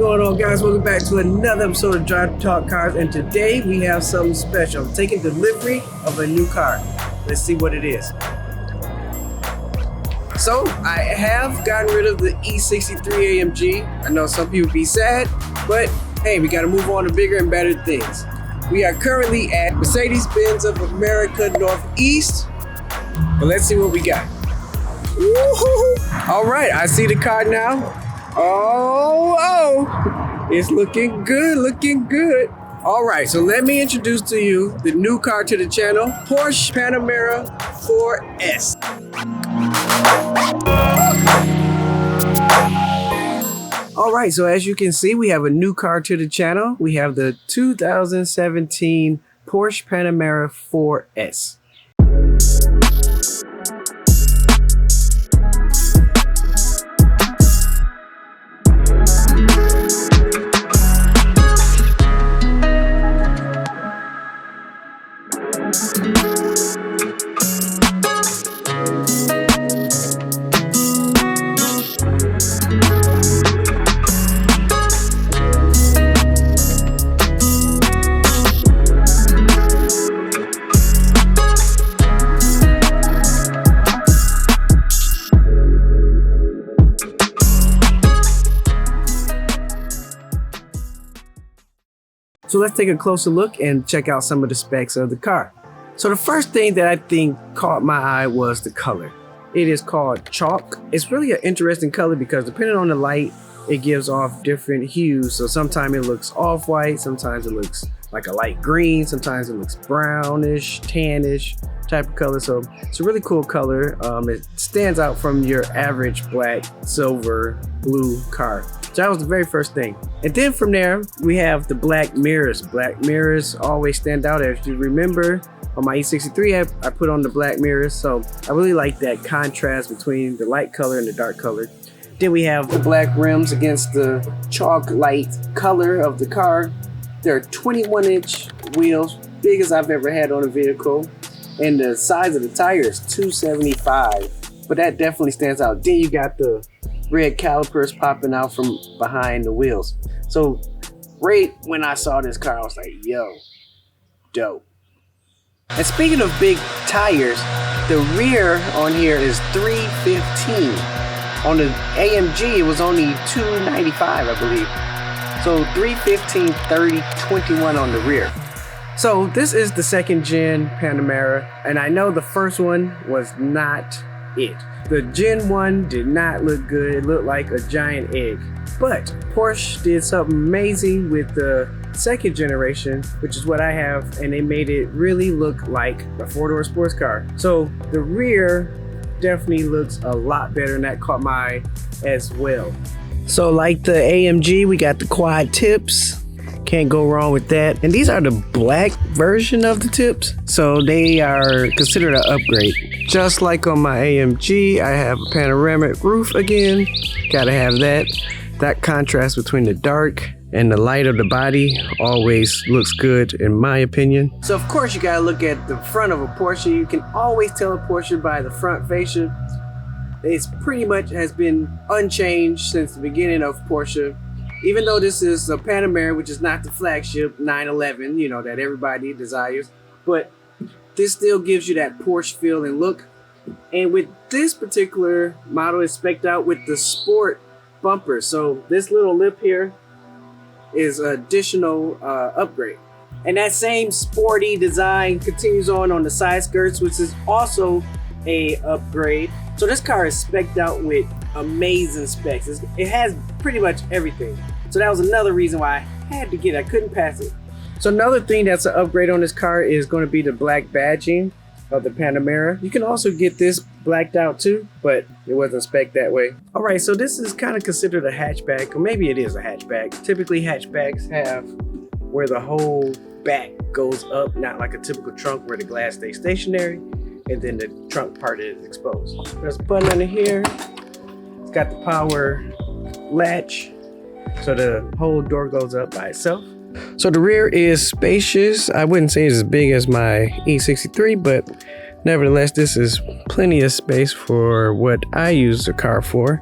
going on, guys? Welcome back to another episode of Drive Talk Cars, and today we have something special. I'm taking delivery of a new car. Let's see what it is. So I have gotten rid of the E63 AMG. I know some people be sad, but hey, we got to move on to bigger and better things. We are currently at Mercedes-Benz of America Northeast, but let's see what we got. Woo-hoo-hoo. All right, I see the car now. Oh, it's looking good, looking good. All right, so let me introduce to you the new car to the channel, Porsche Panamera 4S. All right, so as you can see, we have a new car to the channel. We have the 2017 Porsche Panamera 4S. So let's take a closer look and check out some of the specs of the car. So the first thing that I think caught my eye was the color. It is called chalk. It's really an interesting color because depending on the light, it gives off different hues. So sometimes it looks off-white, sometimes it looks like a light green, sometimes it looks brownish, tannish type of color. So it's a really cool color. It stands out from your average black, silver, blue car. So that was the very first thing. And then from there, we have the black mirrors. Black mirrors always stand out. As you remember, on my E63, I put on the black mirrors. So I really like that contrast between the light color and the dark color. Then we have the black rims against the chalk light color of the car. They're 21-inch wheels, big as I've ever had on a vehicle. And the size of the tire is 275. But that definitely stands out. Then you got the red calipers popping out from behind the wheels. So right when I saw this car, I was like, yo, dope. And speaking of big tires, the rear on here is 315. On the AMG, it was only 295, I believe. So 315, 30, 21 on the rear. So this is the second gen Panamera, and I know the first one was not it. The Gen 1 did not look good. It looked like a giant egg. But Porsche did something amazing with the second generation, which is what I have, and they made it really look like a four-door sports car. So the rear definitely looks a lot better, and that caught my eye as well. So like the AMG, we got the quad tips. Can't go wrong with that. And these are the black version of the tips, so they are considered an upgrade. Just like on my AMG, I have a panoramic roof again. Gotta have that. That contrast between the dark and the light of the body always looks good in my opinion. So of course you gotta look at the front of a Porsche. You can always tell a Porsche by the front fascia. It's pretty much has been unchanged since the beginning of Porsche. Even though this is a Panamera, which is not the flagship 911, you know, that everybody desires, but this still gives you that Porsche feel and look. And with this particular model, it's spec'd out with the sport bumper. So this little lip here is an additional upgrade. And that same sporty design continues on the side skirts, which is also a upgrade. So this car is spec'd out with amazing specs. It has pretty much everything. So that was another reason why I had to get it. I couldn't pass it. So another thing that's an upgrade on this car is going to be the black badging of the Panamera. You can also get this blacked out too, but it wasn't spec'd that way. All right, so this is kind of considered a hatchback, or maybe it is a hatchback. Typically hatchbacks have where the whole back goes up, not like a typical trunk where the glass stays stationary and then the trunk part is exposed. There's a button under here. It's got the power latch, so the whole door goes up by itself. So the rear is spacious. I wouldn't say it's as big as my E63, but nevertheless, this is plenty of space for what I use the car for.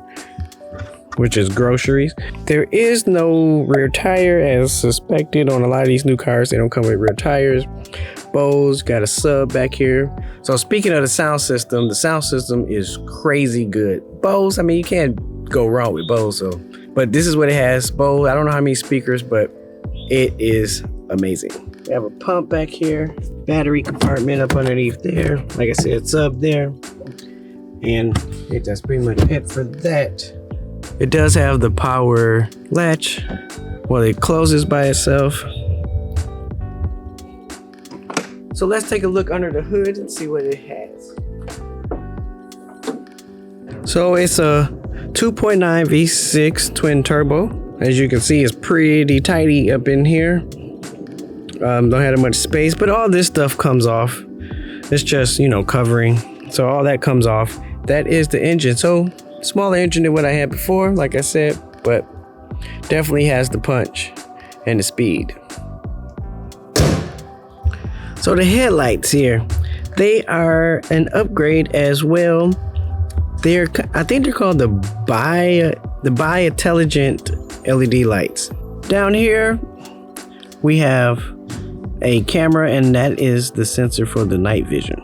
which is groceries. There is no rear tire as suspected on a lot of these new cars. They don't come with rear tires. Bose got a sub back here. So speaking of the sound system is crazy good. Bose, I mean, you can't go wrong with Bose. So, but this is what it has. Bose, I don't know how many speakers, but it is amazing. We have a pump back here, battery compartment up underneath there. Like I said, it's up there. And that's pretty much it for that. It does have the power latch. Well, it closes by itself. So let's take a look under the hood and see what it has. So it's a 2.9 V6 twin turbo. As you can see, it's pretty tidy up in here. Don't have much space, but all this stuff comes off. It's just, you know, covering. So all that comes off. That is the engine. So smaller engine than what I had before, like I said, but definitely has the punch and the speed. So the headlights here, they are an upgrade as well. I think they're called the bi-intelligent LED lights. Down here, we have a camera, and that is the sensor for the night vision.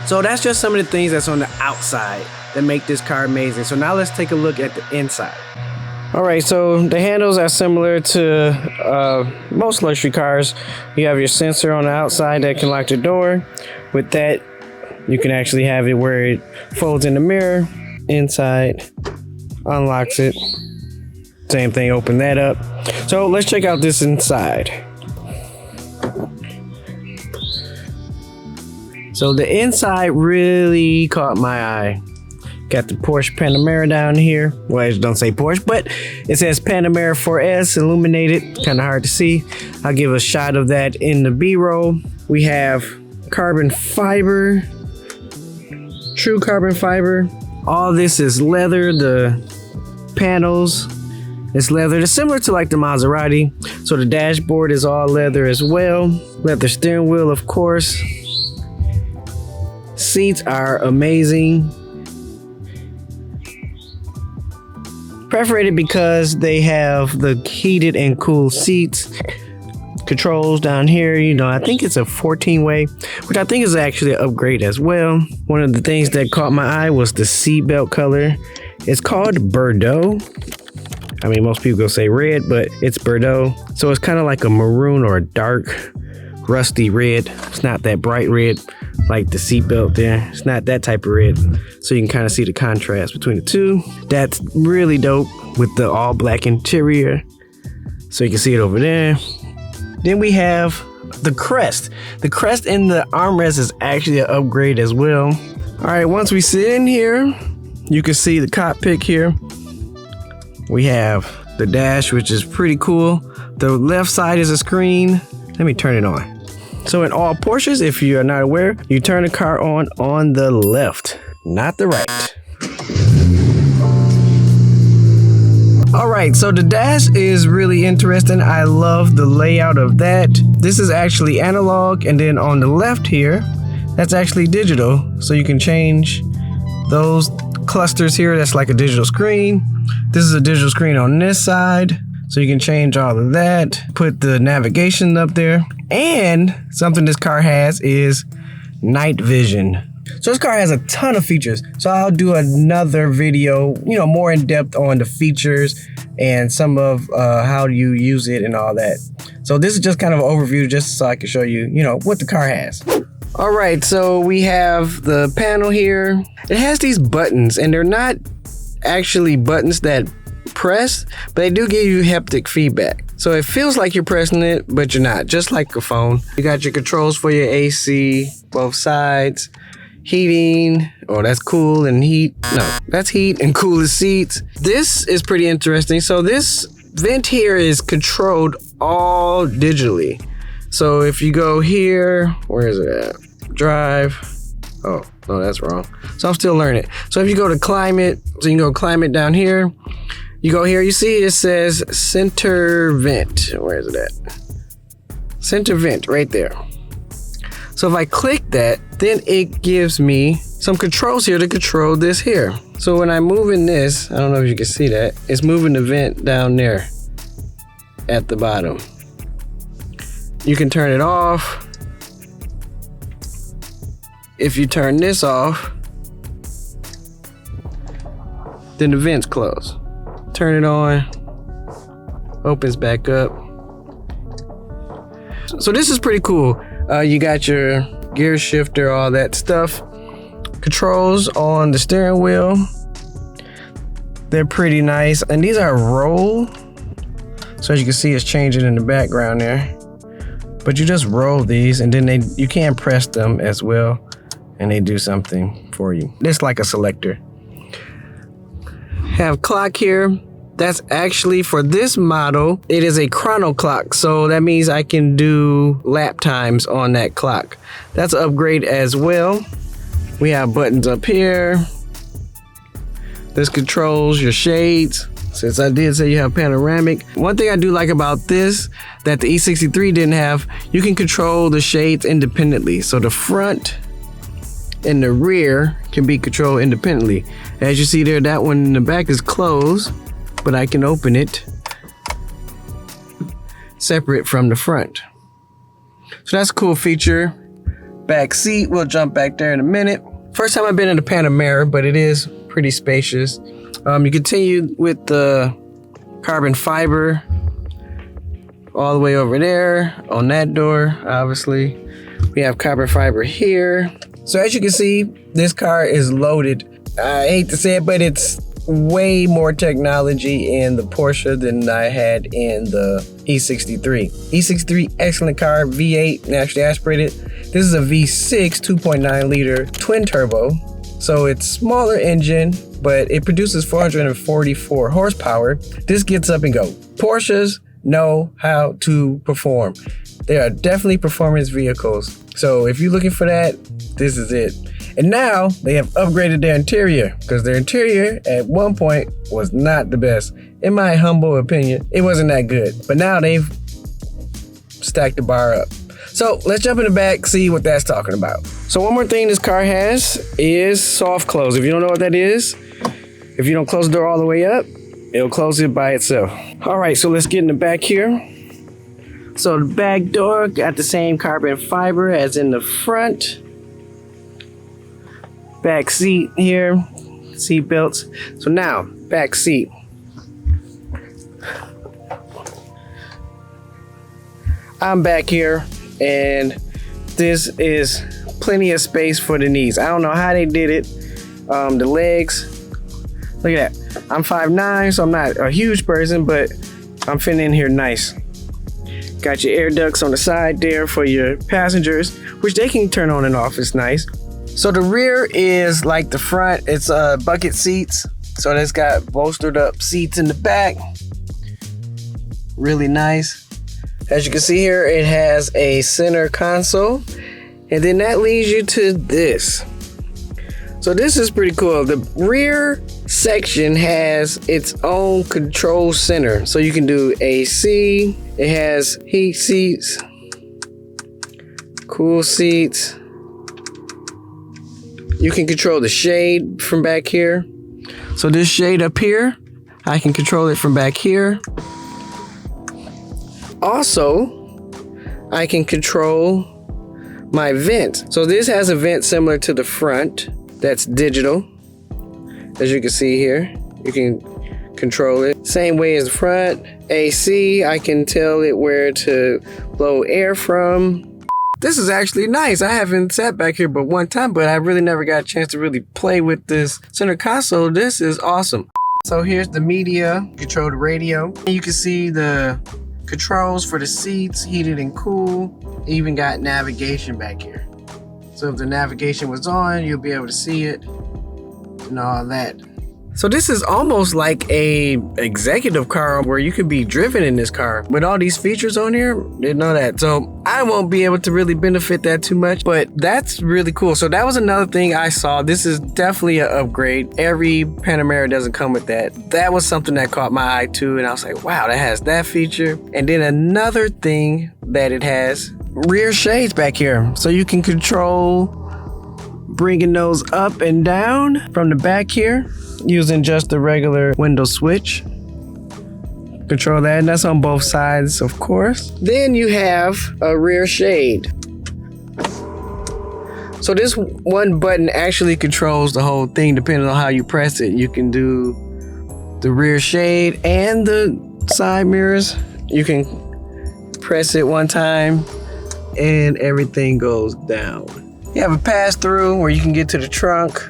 So that's just some of the things that's on the outside that make this car amazing. So now let's take a look at the inside. All right, so the handles are similar to most luxury cars. You have your sensor on the outside that can lock the door. With that, you can actually have it where it folds in the mirror. Inside, unlocks it. Same thing, open that up. So let's check out this inside. So the inside really caught my eye. Got the Porsche Panamera down here. Well, it don't say Porsche, but it says Panamera 4S illuminated. Kind of hard to see. I'll give a shot of that in the B-roll. We have carbon fiber, true carbon fiber. All this is leather. The panels, it's leather. It's similar to like the Maserati. So the dashboard is all leather as well. Leather steering wheel, of course. Seats are amazing. Perforated because they have the heated and cooled seats. Controls down here, you know, I think it's a 14-way, which I think is actually an upgrade as well. One of the things that caught my eye was the seatbelt color. It's called Bordeaux. I mean, most people go say red, but it's Bordeaux. So it's kind of like a maroon or a dark rusty red. It's not that bright red like the seatbelt there. It's not that type of red. So you can kind of see the contrast between the two. That's really dope with the all black interior. So you can see it over there. Then we have the crest. The crest in the armrest is actually an upgrade as well. All right, once we sit in here, you can see the cockpit here. We have the dash, which is pretty cool. The left side is a screen. Let me turn it on. So in all Porsches, if you are not aware, you turn the car on the left, not the right. All right, so the dash is really interesting. I love the layout of that. This is actually analog, and then on the left here, that's actually digital. So you can change those clusters here. That's like a digital screen. This is a digital screen on this side. So you can change all of that, put the navigation up there. And something this car has is night vision. So this car has a ton of features. So I'll do another video, you know, more in depth on the features and some of how you use it and all that. So this is just kind of an overview just so I can show you, you know, what the car has. All right, so we have the panel here. It has these buttons, and they're not actually buttons that press, but they do give you haptic feedback. So it feels like you're pressing it, but you're not, just like a phone. You got your controls for your AC, both sides. Heating, oh, that's cool and heat. No, that's heat and cool the seats. This is pretty interesting. So this vent here is controlled all digitally. So if you go here, where is it at? Drive. Oh, no, that's wrong. So I'm still learning. So if you go to climate, so you can go climate down here. You go here, you see it says center vent. Where is it at? Center vent, right there. So if I click that, then it gives me some controls here to control this here. So when I'm moving this, I don't know if you can see that, it's moving the vent down there at the bottom. You can turn it off. If you turn this off, then the vents close. Turn it on, opens back up. So this is pretty cool. You got your gear shifter, all that stuff. Controls on the steering wheel. They're pretty nice. And these are roll. So as you can see, it's changing in the background there. But you just roll these and then you can press them as well. And they do something for you. It's like a selector. Have clock here. That's actually, for this model, it is a chrono clock. So that means I can do lap times on that clock. That's an upgrade as well. We have buttons up here. This controls your shades. Since I did say you have panoramic. One thing I do like about this that the E63 didn't have, you can control the shades independently. So the front and the rear can be controlled independently. As you see there, that one in the back is closed, but I can open it separate from the front. So that's a cool feature. Back seat, we'll jump back there in a minute. First time I've been in a Panamera, but it is pretty spacious. You continue with the carbon fiber all the way over there on that door, obviously. We have carbon fiber here. So as you can see, this car is loaded. I hate to say it, but it's way more technology in the Porsche than I had in the E63. E63, excellent car, V8, naturally aspirated. This is a V6 2.9 liter twin turbo. So it's smaller engine, but it produces 444 horsepower. This gets up and go. Porsches know how to perform. They are definitely performance vehicles. So if you're looking for that, this is it. And now they have upgraded their interior, because their interior at one point was not the best. In my humble opinion, it wasn't that good. But now they've stacked the bar up. So let's jump in the back, see what that's talking about. So one more thing this car has is soft close. If you don't know what that is, if you don't close the door all the way up, it'll close it by itself. All right, so let's get in the back here. So the back door got the same carbon fiber as in the front. Back seat here, seat belts. So now, back seat. I'm back here, and this is plenty of space for the knees. I don't know how they did it. The legs, look at that. I'm 5'9", so I'm not a huge person, but I'm fitting in here nice. Got your air ducts on the side there for your passengers, which they can turn on and off. It's nice. So the rear is like the front. It's bucket seats. So it's got bolstered up seats in the back. Really nice. As you can see here, it has a center console. And then that leads you to this. So this is pretty cool. The rear section has its own control center. So you can do AC. It has heat seats, cool seats. You can control the shade from back here. So this shade up here, I can control it from back here. Also, I can control my vent. So this has a vent similar to the front that's digital. As you can see here, you can control it. Same way as the front. AC, I can tell it where to blow air from. This is actually nice. I haven't sat back here but one time, but I really never got a chance to really play with this center console. This is awesome. So here's the media, control the radio. You can see the controls for the seats, heated and cool. Even got navigation back here. So if the navigation was on, you'll be able to see it and all that. So this is almost like a executive car where you could be driven in this car. With all these features on here, didn't know that. So I won't be able to really benefit that too much, but that's really cool. So that was another thing I saw. This is definitely an upgrade. Every Panamera doesn't come with that. That was something that caught my eye too. And I was like, wow, that has that feature. And then another thing that it has, rear shades back here. So you can control bringing those up and down from the back here. using just the regular window switch. Control that, and that's on both sides, of course. Then you have a rear shade. So this one button actually controls the whole thing depending on how you press it. You can do the rear shade and the side mirrors. You can press it one time and everything goes down. You have a pass through where you can get to the trunk.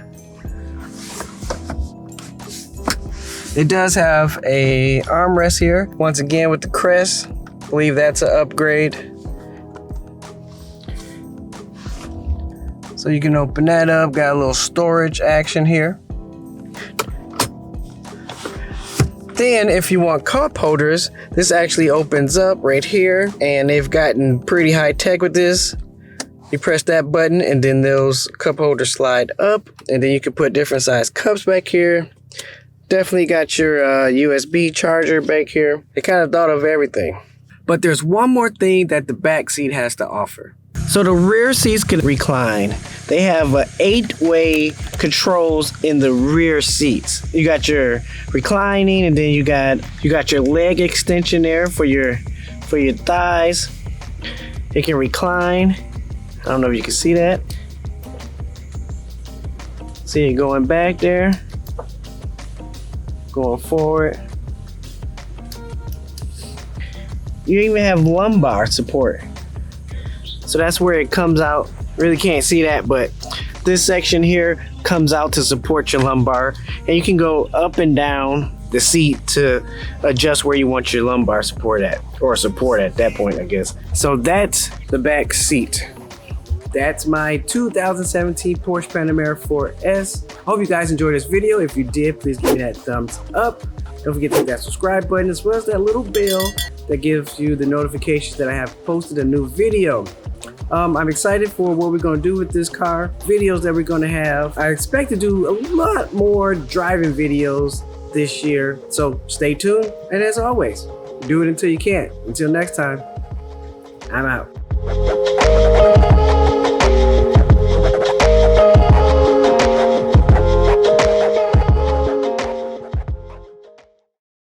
It does have a armrest here. Once again with the crest. I believe that's an upgrade. So you can open that up. Got a little storage action here. Then if you want cup holders, this actually opens up right here, and they've gotten pretty high tech with this. You press that button and then those cup holders slide up, and then you can put different size cups back here. Definitely got your USB charger back here. They kind of thought of everything. But there's one more thing that the back seat has to offer. So the rear seats can recline. They have 8-way controls in the rear seats. You got your reclining, and then you got your leg extension there for your thighs. It can recline. I don't know if you can see that. See it going back there. Going forward. You even have lumbar support. So that's where it comes out. Really can't see that, but this section here comes out to support your lumbar, and you can go up and down the seat to adjust where you want your lumbar support at, or support at that point, I guess. So that's the back seat. That's my 2017 Porsche Panamera 4S. I hope you guys enjoyed this video. If you did, please give me that thumbs up. Don't forget to hit that subscribe button, as well as that little bell that gives you the notifications that I have posted a new video. I'm excited for what we're going to do with this car, videos that we're going to have. I expect to do a lot more driving videos this year, so stay tuned. And as always, do it until you can't. Until next time, I'm out.